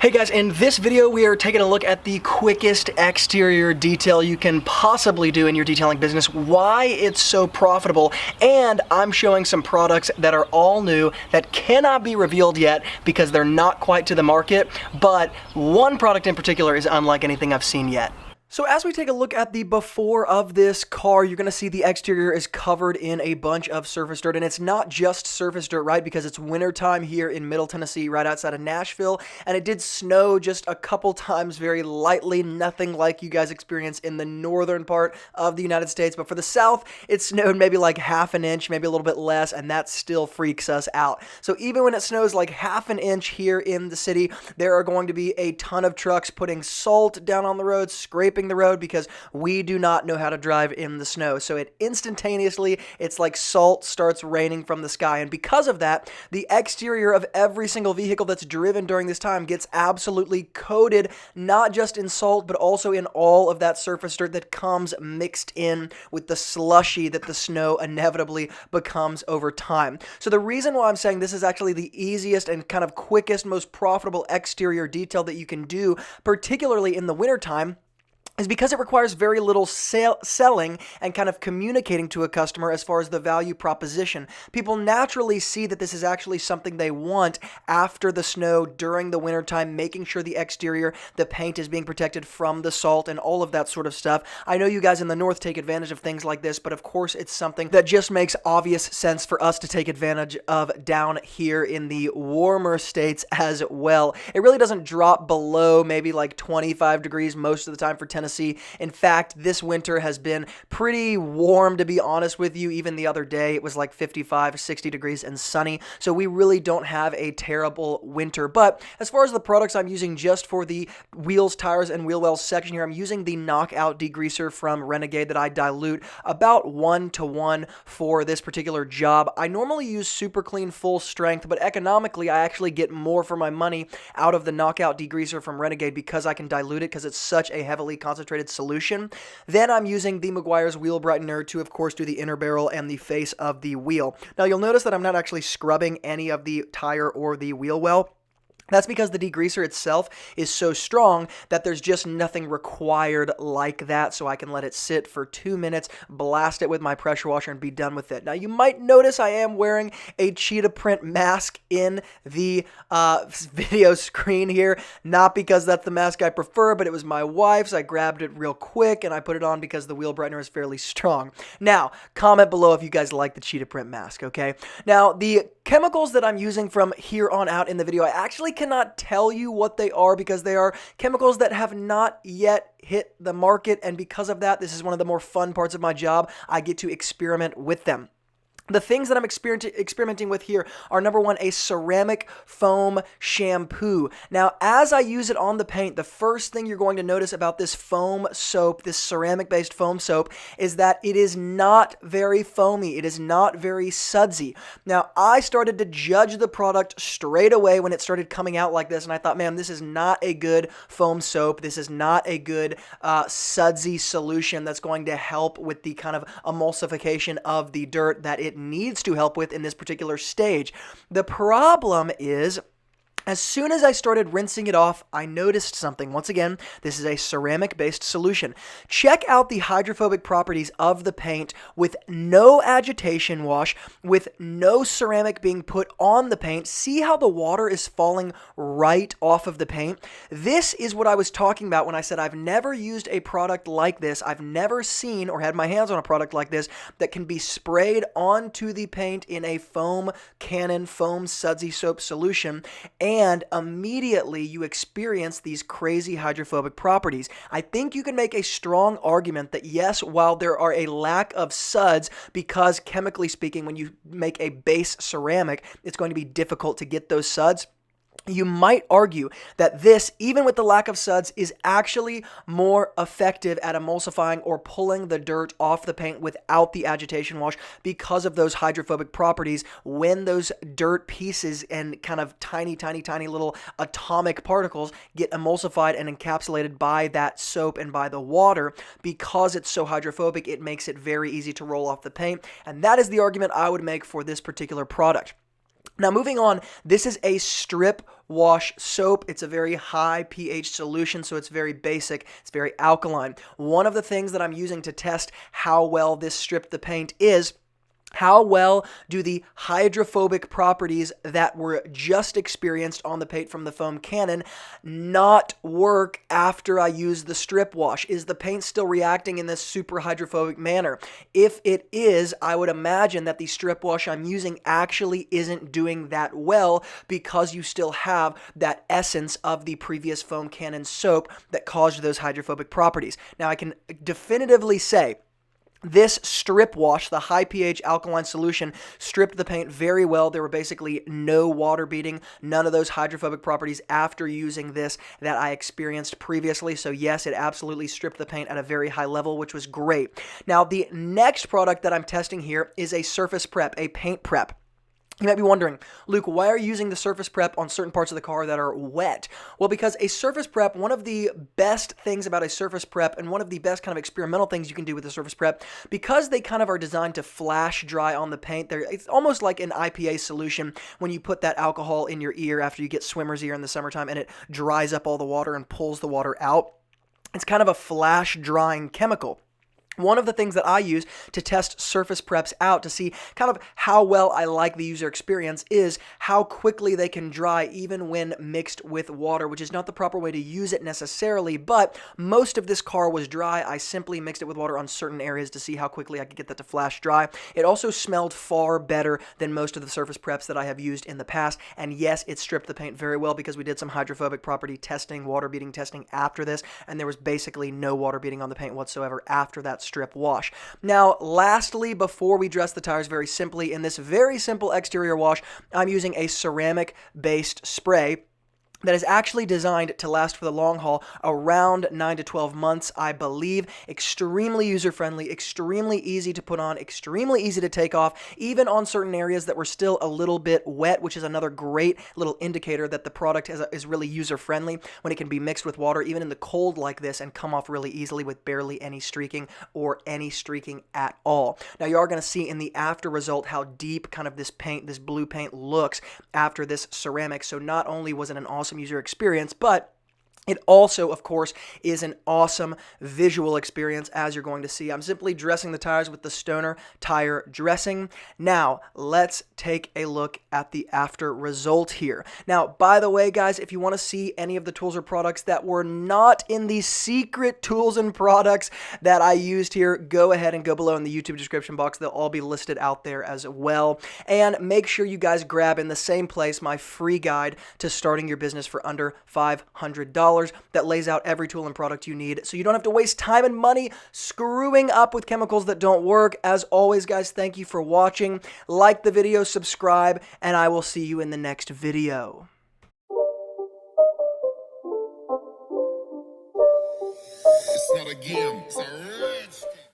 Hey guys, in this video we are taking a look at the quickest exterior detail you can possibly do in your detailing business, why it's so profitable, and I'm showing some products that are all new that cannot be revealed yet because they're not quite to the market, but one product in particular is unlike anything I've seen yet. So as we take a look at the before of this car, you're going to see the exterior is covered in a bunch of surface dirt, and it's not just surface dirt, right? Because it's wintertime here in Middle Tennessee, right outside of Nashville, and it did snow just a couple times very lightly, nothing like you guys experience in the northern part of the United States, but for the south, it snowed maybe like half an inch, maybe a little bit less, and that still freaks us out. So even when it snows like half an inch here in the city, there are going to be a ton of trucks putting salt down on the road, scraping the road because we do not know how to drive in the snow. So it instantaneously, it's like salt starts raining from the sky. And because of that, the exterior of every single vehicle that's driven during this time gets absolutely coated, not just in salt, but also in all of that surface dirt that comes mixed in with the slushy that the snow inevitably becomes over time. So the reason why I'm saying this is actually the easiest and kind of quickest, most profitable exterior detail that you can do, particularly in the wintertime, is because it requires very little selling and kind of communicating to a customer as far as the value proposition. People naturally see that this is actually something they want after the snow during the wintertime, making sure the exterior, the paint is being protected from the salt and all of that sort of stuff. I know you guys in the north take advantage of things like this, but of course it's something that just makes obvious sense for us to take advantage of down here in the warmer states as well. It really doesn't drop below maybe like 25 degrees most of the time for Tennessee. In fact, this winter has been pretty warm, to be honest with you. Even the other day, it was like 55, 60 degrees and sunny. So we really don't have a terrible winter. But as far as the products I'm using just for the wheels, tires, and wheel wells section here, I'm using the Knockout Degreaser from Renegade that I dilute about 1-to-1 for this particular job. I normally use Super Clean Full Strength, but economically, I actually get more for my money out of the Knockout Degreaser from Renegade because I can dilute it because it's such a heavily concentrated solution. Then I'm using the Mcguire's Wheel Brightener to, of course, do the inner barrel and the face of the wheel. Now, you'll notice that I'm not actually scrubbing any of the tire or the wheel well. That's because the degreaser itself is so strong that there's just nothing required like that, so I can let it sit for 2 minutes, blast it with my pressure washer, and be done with it. Now, you might notice I am wearing a cheetah print mask in the video screen here, not because that's the mask I prefer, but it was my wife's. I grabbed it real quick, and I put it on because the wheel brightener is fairly strong. Now, comment below if you guys like the cheetah print mask, okay? Now, the chemicals that I'm using from here on out in the video, I actually cannot tell you what they are because they are chemicals that have not yet hit the market, and because of that, this is one of the more fun parts of my job. I get to experiment with them. The things that I'm experimenting with here are, number one, a ceramic foam shampoo. Now, as I use it on the paint, the first thing you're going to notice about this foam soap, this ceramic-based foam soap, is that it is not very foamy. It is not very sudsy. Now, I started to judge the product straight away when it started coming out like this, and I thought, man, this is not a good foam soap. This is not a good sudsy solution that's going to help with the kind of emulsification of the dirt that it needs to help with in this particular stage. The problem is, as soon as I started rinsing it off, I noticed something. Once again, this is a ceramic-based solution. Check out the hydrophobic properties of the paint with no agitation wash, with no ceramic being put on the paint. See how the water is falling right off of the paint? This is what I was talking about when I said I've never used a product like this. I've never seen or had my hands on a product like this that can be sprayed onto the paint in a foam cannon, foam sudsy soap solution, and immediately you experience these crazy hydrophobic properties. I think you can make a strong argument that yes, while there are a lack of suds, because chemically speaking, when you make a base ceramic, it's going to be difficult to get those suds. You might argue that this, even with the lack of suds, is actually more effective at emulsifying or pulling the dirt off the paint without the agitation wash because of those hydrophobic properties. When those dirt pieces and kind of tiny little atomic particles get emulsified and encapsulated by that soap and by the water, because it's so hydrophobic, it makes it very easy to roll off the paint. And that is the argument I would make for this particular product. Now moving on, this is a strip wash soap. It's a very high pH solution, so it's very basic. It's very alkaline. One of the things that I'm using to test how well this stripped the paint is how well do the hydrophobic properties that were just experienced on the paint from the foam cannon not work after I use the strip wash? Is the paint still reacting in this super hydrophobic manner? If it is, I would imagine that the strip wash I'm using actually isn't doing that well because you still have that essence of the previous foam cannon soap that caused those hydrophobic properties. Now, I can definitively say this strip wash, the high pH alkaline solution, stripped the paint very well. There were basically no water beading, none of those hydrophobic properties after using this that I experienced previously. So yes, it absolutely stripped the paint at a very high level, which was great. Now, the next product that I'm testing here is a surface prep, a paint prep. You might be wondering, Luke, why are you using the surface prep on certain parts of the car that are wet? Well, because a surface prep, one of the best things about a surface prep and one of the best kind of experimental things you can do with a surface prep, because they kind of are designed to flash dry on the paint, it's almost like an IPA solution when you put that alcohol in your ear after you get swimmer's ear in the summertime and it dries up all the water and pulls the water out. It's kind of a flash drying chemical. One of the things that I use to test surface preps out to see kind of how well I like the user experience is how quickly they can dry even when mixed with water, which is not the proper way to use it necessarily, but most of this car was dry. I simply mixed it with water on certain areas to see how quickly I could get that to flash dry. It also smelled far better than most of the surface preps that I have used in the past, and yes, it stripped the paint very well because we did some hydrophobic property testing, water beading testing after this, and there was basically no water beading on the paint whatsoever after that strip wash. Now, lastly, before we dress the tires very simply, in this very simple exterior wash, I'm using a ceramic-based spray that is actually designed to last for the long haul, around 9 to 12 months, I believe. Extremely user-friendly, extremely easy to put on, extremely easy to take off, even on certain areas that were still a little bit wet, which is another great little indicator that the product is really user-friendly when it can be mixed with water, even in the cold like this, and come off really easily with barely any streaking or any streaking at all. Now, you are going to see in the after result how deep kind of this paint, this blue paint looks after this ceramic. So not only was it an awesome user experience, but it also, of course, is an awesome visual experience, as you're going to see. I'm simply dressing the tires with the Stoner tire dressing. Now, let's take a look at the after result here. Now, by the way, guys, if you want to see any of the tools or products that were not in the secret tools and products that I used here, go ahead and go below in the YouTube description box. They'll all be listed out there as well. And make sure you guys grab in the same place my free guide to starting your business for under $500. That lays out every tool and product you need so you don't have to waste time and money screwing up with chemicals that don't work. As always, guys, thank you for watching. Like the video, subscribe, and I will see you in the next video. It's not a game, it's a rich.